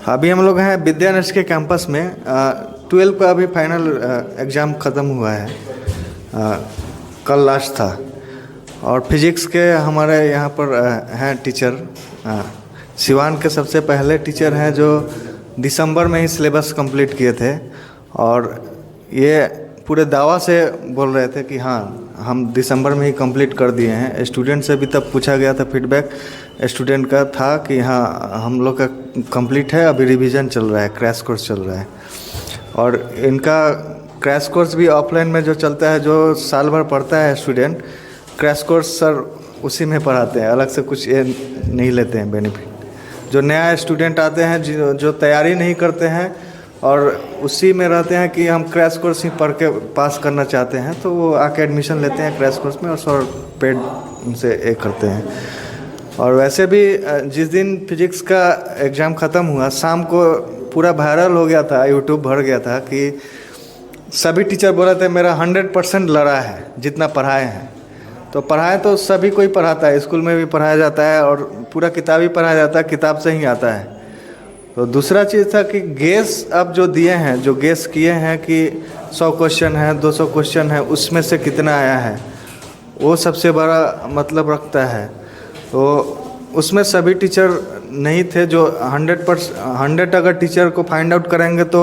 अभी हम लोग हैं विद्यानगर के कैंपस में। 12 का अभी फाइनल एग्ज़ाम ख़त्म हुआ है। कल लास्ट था और फिजिक्स के हमारे यहाँ पर हैं टीचर। सिवान के सबसे पहले टीचर हैं जो दिसंबर में ही सिलेबस कंप्लीट किए थे और ये पूरे दावा से बोल रहे थे कि हाँ हम दिसंबर में ही कंप्लीट कर दिए हैं। स्टूडेंट से भी तब पूछा गया था, फीडबैक स्टूडेंट का था कि हाँ हम लोग का कंप्लीट है, अभी रिवीजन चल रहा है, क्रैश कोर्स चल रहा है। और इनका क्रैश कोर्स भी ऑफलाइन में जो चलता है, जो साल भर पढ़ता है स्टूडेंट, क्रैश कोर्स सर उसी में पढ़ाते हैं, अलग से कुछ ये नहीं लेते हैं बेनिफिट। जो नया स्टूडेंट आते हैं जो तैयारी नहीं करते हैं और उसी में रहते हैं कि हम क्रैश कोर्स ही पढ़ के पास करना चाहते हैं, तो वो आके एडमिशन लेते हैं क्रैश कोर्स में और सर पेड उनसे एक करते हैं। और वैसे भी जिस दिन फिजिक्स का एग्ज़ाम ख़त्म हुआ, शाम को पूरा वायरल हो गया था, यूट्यूब भर गया था कि सभी टीचर बोल रहे थे मेरा 100% लड़ा है जितना पढ़ाए हैं। तो पढ़ाए तो सभी कोई पढ़ाता है, स्कूल में भी पढ़ाया जाता है और पूरा किताब ही पढ़ाया जाता है, किताब से ही आता है। तो दूसरा चीज़ था कि गेस अब जो दिए हैं, जो गेस किए हैं कि 100 क्वेश्चन है, 200 क्वेश्चन है, उसमें से कितना आया है, वो सबसे बड़ा मतलब रखता है। तो उसमें सभी टीचर नहीं थे जो 100 अगर टीचर को फाइंड आउट करेंगे तो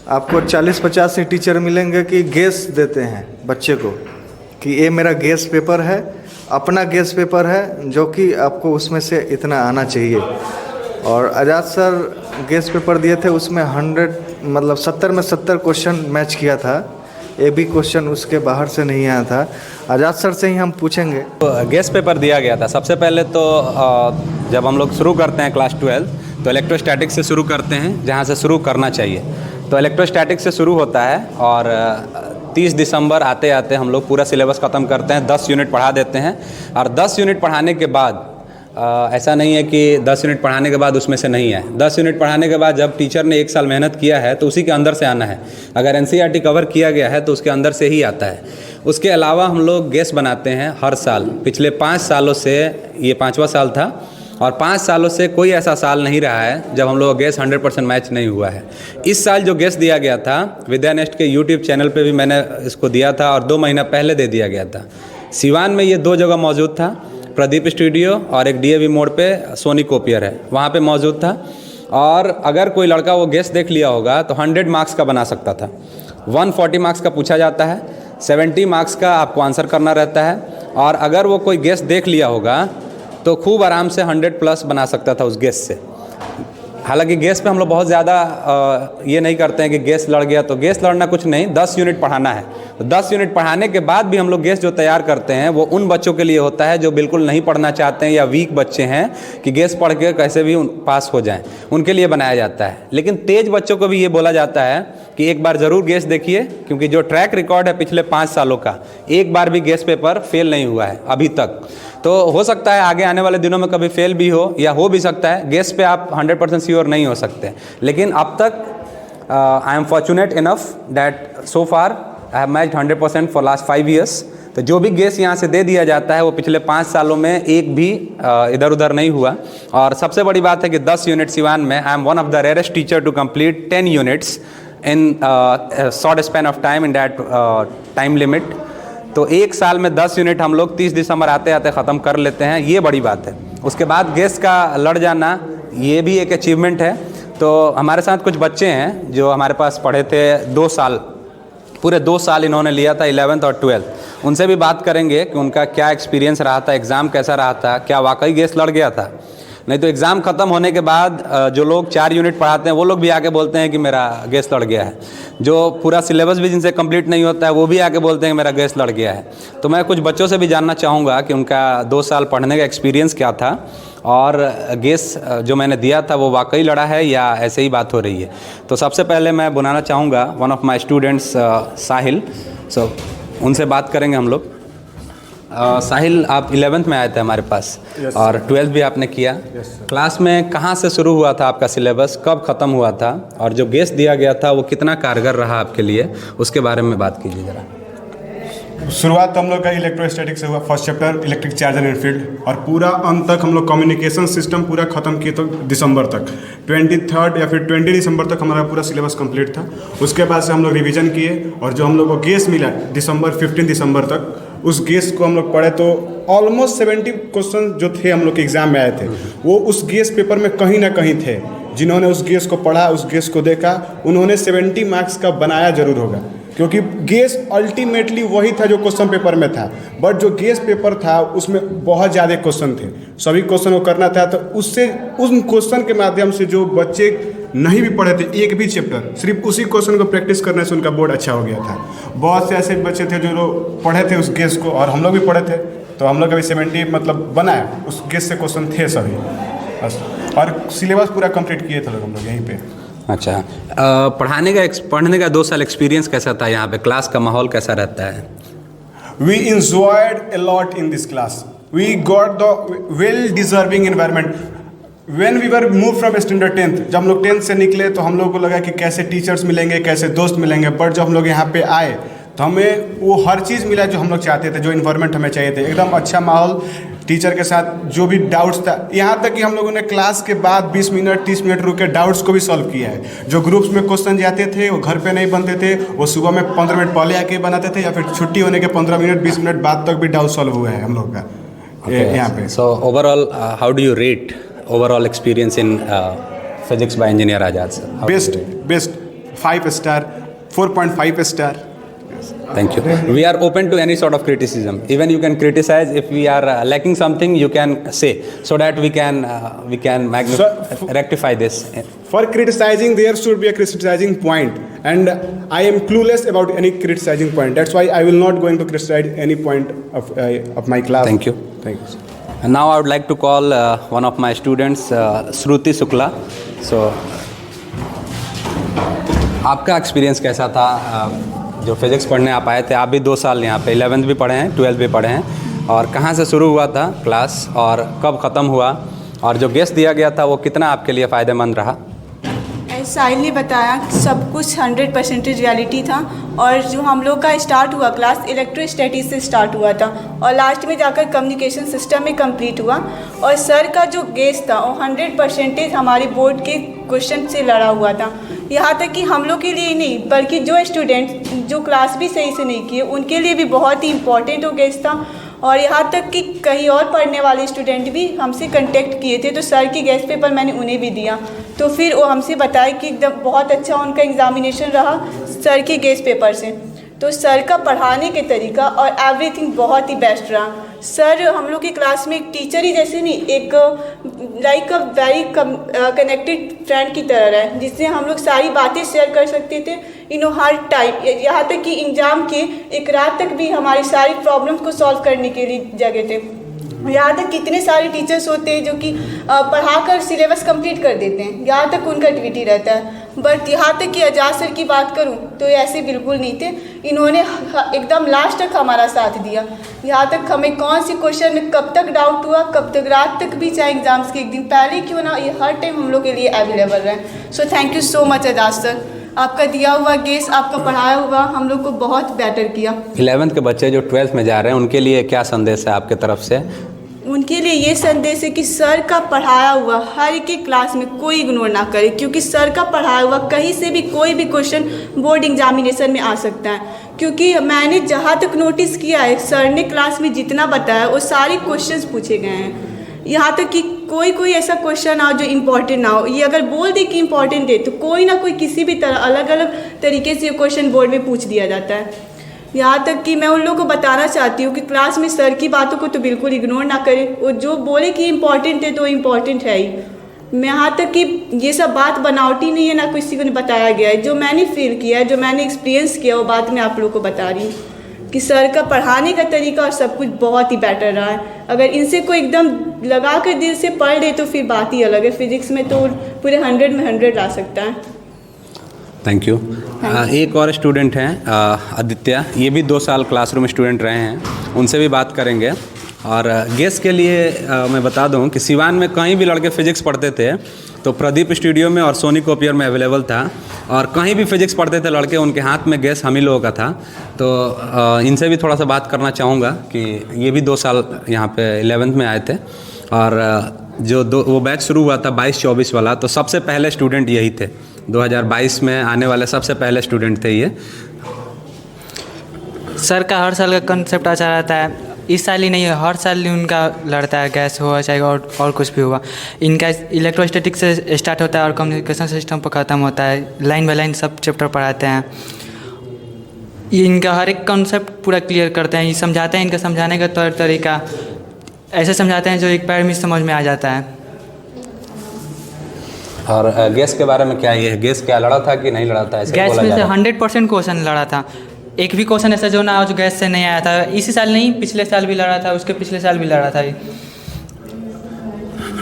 आपको 40-50 ही टीचर मिलेंगे कि गेस देते हैं बच्चे को कि ये मेरा गेस पेपर है, अपना गेस पेपर है, जो कि आपको उसमें से इतना आना चाहिए। और आज़ाद सर गेस पेपर दिए थे, उसमें 70 में 70 क्वेश्चन मैच किया था, एक भी क्वेश्चन उसके बाहर से नहीं आया था। आज़ाद सर से ही हम पूछेंगे। तो गेस पेपर दिया गया था। सबसे पहले तो जब हम लोग शुरू करते हैं क्लास 12 तो इलेक्ट्रोस्टैटिक्स से शुरू करते हैं, जहाँ से शुरू करना चाहिए। तो इलेक्ट्रोस्टैटिक्स से शुरू होता है और 30 दिसंबर आते आते हम लोग पूरा सिलेबस ख़त्म करते हैं, 10 यूनिट पढ़ा देते हैं। और 10 यूनिट पढ़ाने के बाद ऐसा नहीं है कि 10 यूनिट पढ़ाने के बाद उसमें से नहीं है। 10 यूनिट पढ़ाने के बाद जब टीचर ने 1 साल मेहनत किया है तो उसी के अंदर से आना है। अगर एनसीईआरटी कवर किया गया है तो उसके अंदर से ही आता है। उसके अलावा हम लोग गेस बनाते हैं हर साल। पिछले 5 सालों से ये 5वां साल था और 5 सालों से कोई ऐसा साल नहीं रहा है जब हम लोग गेस 100% मैच नहीं हुआ है। इस साल जो गेस दिया गया था विद्यानेस्ट के यूट्यूब चैनल पे भी मैंने इसको दिया था और 2 महीना पहले दे दिया गया था। सिवान में ये 2 जगह मौजूद था, प्रदीप स्टूडियो और एक डीएवी मोड़ पे सोनी कॉपियर है, वहाँ पे मौजूद था। और अगर कोई लड़का वो गेस देख लिया होगा तो 100 मार्क्स का बना सकता था। 140 मार्क्स का पूछा जाता है, 70 मार्क्स का आपको आंसर करना रहता है। और अगर वो कोई गेस देख लिया होगा तो खूब आराम से 100+ बना सकता था उस गेस से। हालांकि गेस पे हम लोग बहुत ज़्यादा ये नहीं करते हैं कि गेस लड़ गया तो गेस लड़ना कुछ नहीं, 10 यूनिट पढ़ाना है। तो 10 यूनिट पढ़ाने के बाद भी हम लोग गेस जो तैयार करते हैं वो उन बच्चों के लिए होता है जो बिल्कुल नहीं पढ़ना चाहते हैं या वीक बच्चे हैं कि गेस पढ़ के कैसे भी पास हो जाएं, उनके लिए बनाया जाता है। लेकिन तेज़ बच्चों को भी ये बोला जाता है कि एक बार ज़रूर गेस देखिए, क्योंकि जो ट्रैक रिकॉर्ड है पिछले 5 सालों का, एक बार भी गेस पेपर फेल नहीं हुआ है अभी तक। तो हो सकता है आगे आने वाले दिनों में कभी फेल भी हो या हो भी सकता है। गेस पे आप 100% श्योर नहीं हो सकते। लेकिन अब तक I am fortunate enough that so far I have matched 100% for last 5 years. तो जो भी गेस यहाँ से दे दिया जाता है वो पिछले 5 सालों में एक भी इधर उधर नहीं हुआ। और सबसे बड़ी बात है कि 10 यूनिट सिवान में I am one of the rarest teacher to complete 10 units in short span of time in that time limit. तो 1 साल में 10 यूनिट हम लोग 30 दिसंबर आते आते ख़त्म कर लेते हैं, ये बड़ी बात है। उसके बाद गेस का लड़ जाना ये भी एक अचीवमेंट है। तो हमारे साथ कुछ बच्चे हैं जो हमारे पास पढ़े थे 2 साल, पूरे 2 साल इन्होंने लिया था 11th और 12th। उनसे भी बात करेंगे कि उनका क्या एक्सपीरियंस रहा था, एग्ज़ाम कैसा रहा था, क्या वाकई गेस लड़ गया था। नहीं तो एग्ज़ाम ख़त्म होने के बाद जो लोग 4 यूनिट पढ़ाते हैं वो लोग भी आके बोलते हैं कि मेरा गेस लड़ गया है। जो पूरा सिलेबस भी जिनसे कंप्लीट नहीं होता है वो भी आके बोलते हैं कि मेरा गेस लड़ गया है। तो मैं कुछ बच्चों से भी जानना चाहूँगा कि उनका 2 साल पढ़ने का एक्सपीरियंस क्या था और गेस जो मैंने दिया था वो वाकई लड़ा है या ऐसे ही बात हो रही है। तो सबसे पहले मैं बुलाना चाहूँगा वन ऑफ माई स्टूडेंट्स साहिल। सो उनसे बात करेंगे हम लोग। साहिल, आप 11th में आए थे हमारे पास। yes, और 12th भी आपने किया। yes, क्लास में कहाँ से शुरू हुआ था आपका सिलेबस, कब ख़त्म हुआ था और जो गेस दिया गया था वो कितना कारगर रहा आपके लिए, उसके बारे में बात कीजिए ज़रा। शुरुआत तो हम लोग का इलेक्ट्रोस्टैटिक से हुआ, first chapter electric charge and field, और पूरा अंत तक हम लोग कम्युनिकेशन सिस्टम पूरा खत्म किए तो दिसंबर तक 23 या फिर 20 दिसंबर तक हमारा पूरा सिलेबस कंप्लीट था। उसके बाद से हम लोग रिवीजन किए, और जो हम लोग को गेस मिला 15 दिसंबर तक, उस गेस को हम लोग पढ़े तो ऑलमोस्ट 70 क्वेश्चन जो थे हम लोग के एग्जाम में आए थे वो उस गेस पेपर में कहीं ना कहीं थे। जिन्होंने उस गेस को पढ़ा, उस गेस को देखा, उन्होंने 70 मार्क्स का बनाया जरूर होगा, क्योंकि गेस अल्टीमेटली वही था जो क्वेश्चन पेपर में था, बट जो गेस पेपर था उसमें बहुत ज़्यादा क्वेश्चन थे, सभी क्वेश्चन को करना था। तो उससे उन क्वेश्चन के माध्यम से जो बच्चे नहीं भी पढ़े थे एक भी चैप्टर, सिर्फ उसी क्वेश्चन को प्रैक्टिस करने से उनका बोर्ड अच्छा हो गया था। बहुत से ऐसे बच्चे थे जो पढ़े थे उस गेस को, और हम लोग भी पढ़े थे, तो हम लोग अभी 70 मतलब बनाए, उस गेस से क्वेश्चन थे सभी बस, और सिलेबस पूरा कंप्लीट किए थे हम लोग यहीं पे। अच्छा, पढ़ने का 2 साल एक्सपीरियंस कैसा था यहाँ पे? क्लास का माहौल कैसा रहता है? We enjoyed a lot in this class. We got the well deserving environment. When we were moved from standard 10th, जब हम लोग 10th से निकले तो हम लोग को लगा कि कैसे टीचर्स मिलेंगे, कैसे दोस्त मिलेंगे, बट जब हम लोग यहाँ पे आए तो हमें वो हर चीज़ मिला जो हम लोग चाहते थे, जो इन्वायरमेंट हमें चाहिए थे। एकदम अच्छा माहौल, टीचर के साथ जो भी डाउट्स था, यहाँ तक कि हम लोगों ने क्लास के बाद 20 मिनट 30 मिनट रुक के डाउट्स को भी सॉल्व किया है। जो ग्रुप्स में क्वेश्चन जाते थे वो घर पे नहीं बनते थे, वो सुबह में 15 मिनट पहले आके बनाते थे, या फिर छुट्टी होने के 15 मिनट 20 मिनट बाद तक भी डाउट सॉल्व हुआ है हम लोग का यहाँ पे। So overall how do you rate overall experience in physics bye engineer Azad sir? Best 5 star, 4.5 star. Thank you. We are open to any sort of criticism. Even you can criticize if we are lacking something. You can say so that we can rectify this. For criticizing, there should be a criticizing point, and I am clueless about any criticizing point. That's why I will not going to criticize any point of my class. Thank you. Thank you. And now I would like to call one of my students, Shruti Shukla. So, आपका experience कैसा था? जो physics पढ़ने आप आए थे, आप भी 2 साल यहाँ पे 11th भी पढ़े हैं, 12th भी पढ़े हैं, और कहाँ से शुरू हुआ था क्लास और कब ख़त्म हुआ, और जो गेस्ट दिया गया था वो कितना आपके लिए फ़ायदेमंद रहा? साहिल ने बताया सब कुछ 100% रियलिटी था, और जो हम लोग का स्टार्ट हुआ क्लास इलेक्ट्रोस्टैटिक्स से स्टार्ट हुआ था, और लास्ट में जाकर कम्युनिकेशन सिस्टम में कंप्लीट हुआ, और सर का जो गेस था वो 100% हमारे बोर्ड के क्वेश्चन से लड़ा हुआ था। यहाँ तक कि हम लोग के लिए ही नहीं, बल्कि जो स्टूडेंट जो क्लास भी सही से नहीं किए उनके लिए भी बहुत ही इम्पोर्टेंट वो गेस था। और यहाँ तक कि कहीं और पढ़ने वाले स्टूडेंट भी हमसे कांटेक्ट किए थे, तो सर की गेस्ट पेपर मैंने उन्हें भी दिया, तो फिर वो हमसे बताया कि एकदम बहुत अच्छा उनका एग्ज़ामिनेशन रहा सर के गेस्ट पेपर से। तो सर का पढ़ाने के तरीका और एवरीथिंग बहुत ही बेस्ट रहा। सर हम लोग की क्लास में एक टीचर ही जैसे नहीं, एक like a very connected friend की तरह है, जिससे हम लोग सारी बातें शेयर कर सकते थे हर टाइम। यहाँ तक कि एग्ज़ाम के एक रात तक भी हमारी सारी प्रॉब्लम्स को सॉल्व करने के लिए जगह थे। यहाँ तक कितने सारे टीचर्स होते हैं जो कि पढ़ाकर सिलेबस कंप्लीट कर देते हैं, यहाँ तक उनका ड्यूटी रहता है। बट यहाँ तक कि आजाद सर की बात करूँ तो ऐसे बिल्कुल नहीं थे, इन्होंने एकदम लास्ट तक हमारा साथ दिया। यहाँ तक हमें कौन सी क्वेश्चन में कब तक डाउट हुआ, कब तक रात तक भी, चाहे एग्जाम्स के एक दिन पहले क्यों ना, ये हर टाइम हम लोग के लिए अवेलेबल रहे। So thank you so much Azad sir, आपका दिया हुआ गेस, आपका पढ़ाया हुआ हम लोग को बहुत बेटर किया। 11th के बच्चे जो 12th में जा रहे हैं उनके लिए क्या संदेश है आपके तरफ से? उनके लिए ये संदेश है कि सर का पढ़ाया हुआ हर एक क्लास में कोई इग्नोर ना करे, क्योंकि सर का पढ़ाया हुआ कहीं से भी कोई भी क्वेश्चन बोर्ड एग्जामिनेशन में आ सकता है। क्योंकि मैंने जहाँ तक नोटिस किया है, सर ने क्लास में जितना बताया वो सारे क्वेश्चंस पूछे गए हैं। यहाँ तक कि कोई ऐसा क्वेश्चन आओ जो इम्पोर्टेंट ना हो, ये अगर बोल दे कि इम्पोर्टेंट है तो कोई ना कोई किसी भी तरह अलग अलग तरीके से ये क्वेश्चन बोर्ड में पूछ दिया जाता है। यहाँ तक कि मैं उन लोगों को बताना चाहती हूँ कि क्लास में सर की बातों को तो बिल्कुल इग्नोर ना करें, और जो बोले कि इम्पोर्टेंट है तो इम्पोर्टेंट है ही। मैं यहाँ तक कि ये सब बात बनावटी नहीं है, ना किसी को बताया गया है, जो मैंने फील किया है, जो मैंने एक्सपीरियंस किया वो बात मैं आप लोगों को बता रही हूँ कि सर का पढ़ाने का तरीका और सब कुछ बहुत ही बेटर रहा है। अगर इनसे कोई एकदम लगा कर दिल से पढ़ ले तो फिर बात ही अलग है, फिजिक्स में तो पूरे 100 में 100 ला सकता है। Thank you. एक और स्टूडेंट हैं आदित्य, ये भी 2 साल क्लासरूम स्टूडेंट रहे हैं, उनसे भी बात करेंगे। और गैस के लिए मैं बता दूं कि सिवान में कहीं भी लड़के फिजिक्स पढ़ते थे तो प्रदीप स्टूडियो में और सोनी कॉपियर में अवेलेबल था, और कहीं भी फिजिक्स पढ़ते थे लड़के उनके हाथ में गैस हम ही लोगों का था। तो इनसे भी थोड़ा सा बात करना चाहूँगा कि ये भी 2 साल यहाँ पे 11th में आए थे, और वो बैच शुरू हुआ था 22-24 वाला, तो सबसे पहले स्टूडेंट यही थे। 2022 में आने वाले सबसे पहले स्टूडेंट थे ये। सर का हर साल का कंसेप्ट अच्छा रहता है, इस साल ही नहीं है, हर साल ही उनका लड़ता है, गैस हुआ चाहे और कुछ भी हुआ। इनका इलेक्ट्रोस्टैटिक से स्टार्ट होता है और कम्युनिकेशन सिस्टम पर ख़त्म होता है, लाइन बाय लाइन सब चैप्टर पढ़ाते हैं। ये इनका हर एक कॉन्सेप्ट पूरा क्लियर करते हैं, ये समझाते हैं, इनका समझाने का तौर तरीका ऐसे समझाते हैं जो एक बार में समझ में आ जाता है। और गैस के बारे में क्या ये गैस क्या लड़ा था कि नहीं लड़ा था? ऐसे गैस बोला में जा से रहा है। 100% क्वेश्चन लड़ा था, एक भी क्वेश्चन ऐसा जो ना हो जो गैस से नहीं आया था। इसी साल नहीं, पिछले साल भी लड़ा था, उसके पिछले साल भी लड़ा था।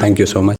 Thank you so much.